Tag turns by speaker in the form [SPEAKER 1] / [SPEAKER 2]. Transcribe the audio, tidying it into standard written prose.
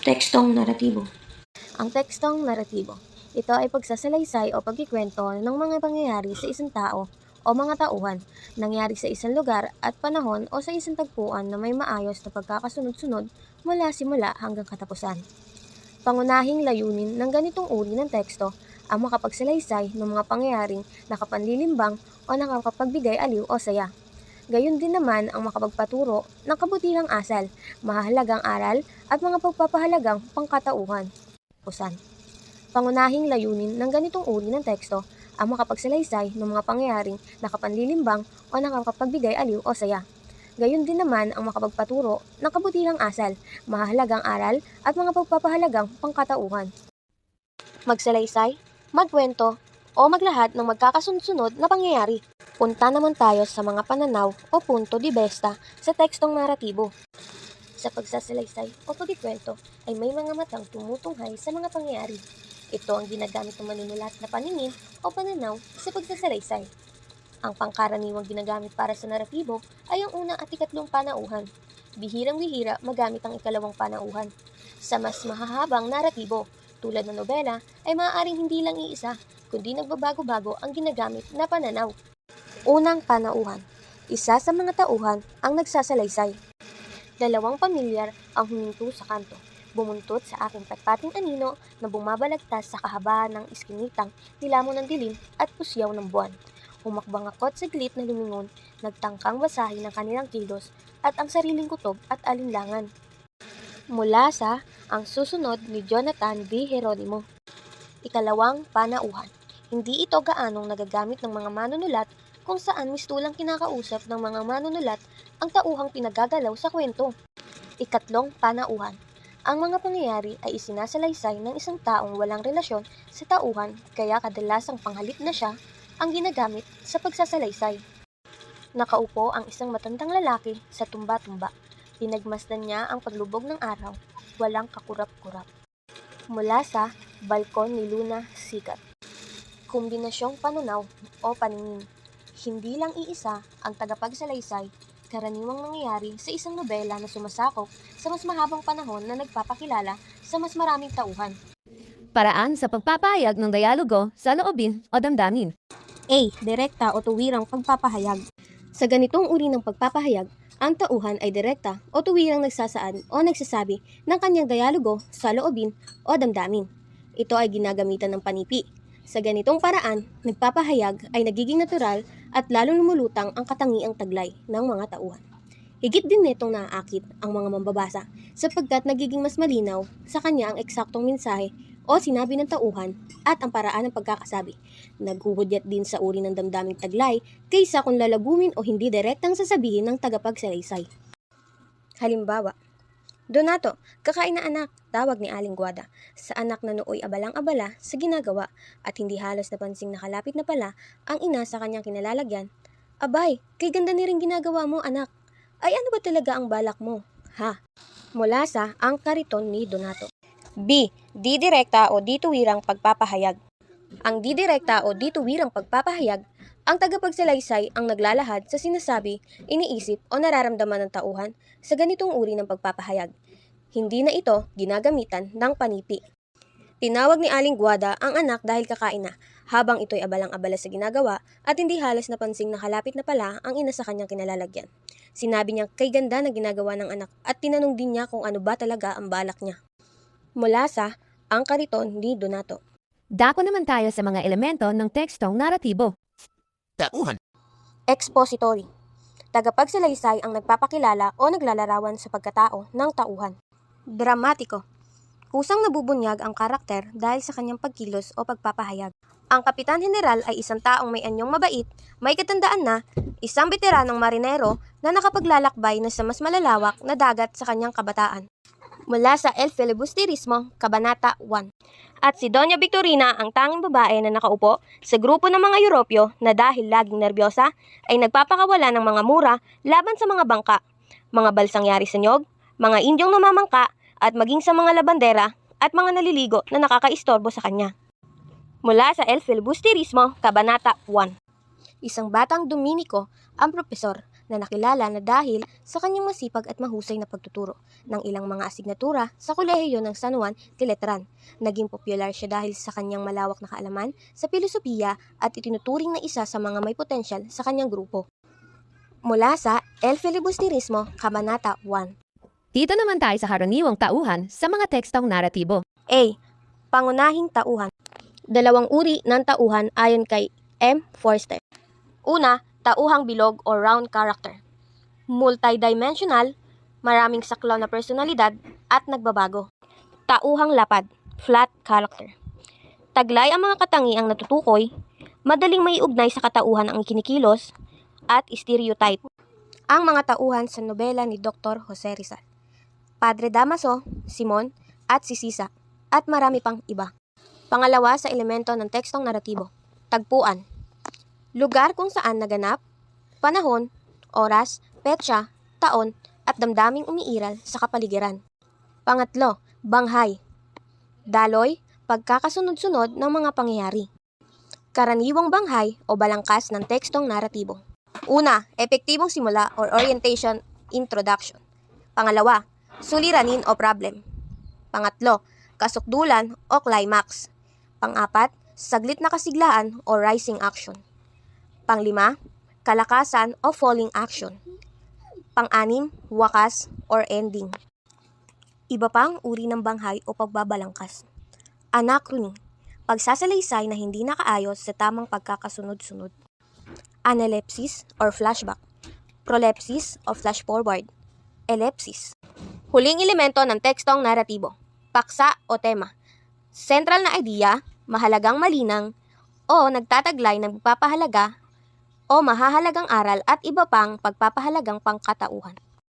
[SPEAKER 1] Tekstong naratibo.
[SPEAKER 2] Ang tekstong naratibo. Ito ay pagsasalaysay o pagkikwento ng mga pangyayari sa isang tao o mga tauhan, nangyari sa isang lugar at panahon o sa isang tagpuan na may maayos na pagkakasunod-sunod mula simula hanggang katapusan. Pangunahing layunin ng ganitong uri ng teksto ang makapagsalaysay ng mga pangyayaring nakapanlilimbang o nakakapagbigay aliw o saya. Gayon din naman ang makapagpaturo ng kabutihang asal, mahalagang aral at mga pagpapahalagang pangkatauhan. Pangunahing layunin ng ganitong uri ng teksto ang makapagsalaysay ng mga pangyayaring nakapanlilimbang o nakakapagbigay aliw o saya. Gayon din naman ang makapagpaturo ng kabutihang asal, mahalagang aral at mga pagpapahalagang pangkatauhan. Magsalaysay, magkwento, o maglahat ng magkakasunod-sunod na pangyayari. Punta naman tayo sa mga pananaw o punto di besta sa tekstong naratibo. Sa pagsasalaysay o pagkikwento ay may mga matang tumutunghay sa mga pangyayari. Ito ang ginagamit ng manunulat na paningin o pananaw sa pagsasalaysay. Ang pangkaraniwang ginagamit para sa naratibo ay ang una at ikatlong panauhan. Bihirang-bihira magamit ang ikalawang panauhan. Sa mas mahahabang naratibo, tulad ng nobela, ay maaaring hindi lang iisa, kundi nagbabago-bago ang ginagamit na pananaw. Unang panauhan. Isa sa mga tauhan ang nagsasalaysay. Dalawang pamilyar ang huminto sa kanto, bumuntot sa aking patpating anino na bumabalagtas sa kahabaan ng iskinitang nilamon ng dilim at pusyaw ng buwan. Humakbang ako't saglit na lumingon, nagtangkang basahin ang kanilang kilos at ang sariling kutob at alinlangan. Mula sa Ang Susunod ni Jonathan D. Geronimo. Ikalawang panauhan. Hindi ito gaanong nagagamit ng mga manunulat kung saan mistulang kinakausap ng mga manunulat ang tauhang pinagagalaw sa kwento. Ikatlong panauhan. Ang mga pangyayari ay isinasalaysay ng isang taong walang relasyon sa tauhan kaya kadalasang panghalip na siya ang ginagamit sa pagsasalaysay. Nakaupo ang isang matandang lalaki sa tumba-tumba. Pinagmasdan niya ang paglubog ng araw, walang kakurap-kurap. Mula sa Balkon ni Luna Sikat. Kombinasyong pananaw o paningin. Hindi lang iisa ang tagapagsalaysay, karaniwang nangyayari sa isang nobela na sumasakop sa mas mahabang panahon na nagpapakilala sa mas maraming tauhan.
[SPEAKER 3] Paraan sa pagpapahayag ng dialogo sa loobin o damdamin.
[SPEAKER 2] A. Direkta o tuwirang pagpapahayag. Sa ganitong uri ng pagpapahayag, ang tauhan ay direkta o tuwirang nagsasaad o nagsasabi ng kanyang dialogo sa loobin o damdamin. Ito ay ginagamitan ng panipi. Sa ganitong paraan, nagpapahayag ay nagiging natural at lalong lumulutang ang katangiang taglay ng mga tauhan. Higit din nitong naaakit ang mga mambabasa sapagkat nagiging mas malinaw sa kanya ang eksaktong mensahe o sinabi ng tauhan at ang paraan ng pagkakasabi. Naghuhudyat din sa uri ng damdaming taglay kaysa kung lalagumin o hindi direktang sasabihin ng tagapagsalaysay. Halimbawa, Donato, kakain na anak, tawag ni Aling Guada, sa anak na nooy abalang-abala sa ginagawa at hindi halos napansing nakalapit na pala ang ina sa kanyang kinalalagyan. Abay, kay ganda ni rin ginagawa mo anak. Ay ano ba talaga ang balak mo? Ha? Mula sa Ang Kariton ni Donato. B. Didirekta o dituwirang pagpapahayag. Ang didirekta o dituwirang pagpapahayag, ang tagapagsalaysay ang naglalahad sa sinasabi, iniisip o nararamdaman ng tauhan sa ganitong uri ng pagpapahayag. Hindi na ito ginagamitan ng panipi. Tinawag ni Aling Guada ang anak dahil kakain na, habang ito'y abalang-abala sa ginagawa at hindi halos napansing nakalapit na pala ang ina sa kanyang kinalalagyan. Sinabi niya kay ganda na ginagawa ng anak at tinanong din niya kung ano ba talaga ang balak niya. Mula sa Ang Kariton ni Donato.
[SPEAKER 3] Dako naman tayo sa mga elemento ng tekstong naratibo.
[SPEAKER 4] Tauhan.
[SPEAKER 2] Expository. Tagapagsalaysay ang nagpapakilala o naglalarawan sa pagkatao ng tauhan. Dramatiko. Kusang nabubunyag ang karakter dahil sa kanyang pagkilos o pagpapahayag. Ang Kapitan General ay isang taong may anyong mabait, may katandaan na, isang veteranong marinero na nakapaglalakbay na sa mas malalawak na dagat sa kanyang kabataan. Mula sa El Filibusterismo, Kabanata 1. At si Doña Victorina ang tanging babae na nakaupo sa grupo ng mga Europyo na dahil laging nervyosa ay nagpapakawala ng mga mura laban sa mga bangka, mga balsang yari sa nyog, mga Indyong namamangka at maging sa mga labandera at mga naliligo na nakakaistorbo sa kanya. Mula sa El Filibusterismo, Kabanata 1. Isang batang Dominiko ang propesor na nakilala na dahil sa kanyang masipag at mahusay na pagtuturo ng ilang mga asignatura sa kolehiyo ng San Juan de Letran. Naging popular siya dahil sa kanyang malawak na kaalaman sa filosofiya at itinuturing na isa sa mga may potensyal sa kanyang grupo. Mula sa El Filibusterismo, Kabanata 1.
[SPEAKER 3] Dito naman tayo sa karaniwang tauhan sa mga tekstong naratibo.
[SPEAKER 2] A. Pangunahing tauhan. Dalawang uri ng tauhan ayon kay M. Forster. Una, tauhang bilog o round character. Multidimensional, maraming saklaw na personalidad at nagbabago. Tauhang lapad, flat character. Taglay ang mga katangiang natutukoy, madaling maiugnay sa katauhan ang ikinikilos, at stereotype. Ang mga tauhan sa nobela ni Dr. Jose Rizal, Padre Damaso, Simon, at si Sisa, at marami pang iba. Pangalawa sa elemento ng tekstong naratibo, tagpuan. Lugar kung saan naganap, panahon, oras, petsa, taon, at damdaming umiiral sa kapaligiran. Pangatlo, banghay. Daloy, pagkakasunod-sunod ng mga pangyayari. Karaniwang banghay o balangkas ng tekstong naratibo. Una, epektibong simula or orientation, introduction. Pangalawa, suliranin o problem. Pangatlo, kasukdulan o climax. Pang-apat, saglit na kasiglaan o rising action. Panglima, kalakasan o falling action. Pang-anim, wakas or ending. Iba pang uri ng banghay o pagbabalangkas. Anachrony, pagsasalaysay na hindi nakaayos sa tamang pagkakasunod-sunod. Analepsis or flashback. Prolepsis o flash forward. Ellipsis. Huling elemento ng tekstong naratibo, paksa o tema. Central na idea, mahalagang malinang, o nagtataglay ng pagpapahalaga o mahahalagang aral at iba pang pagpapahalagang pangkatauhan.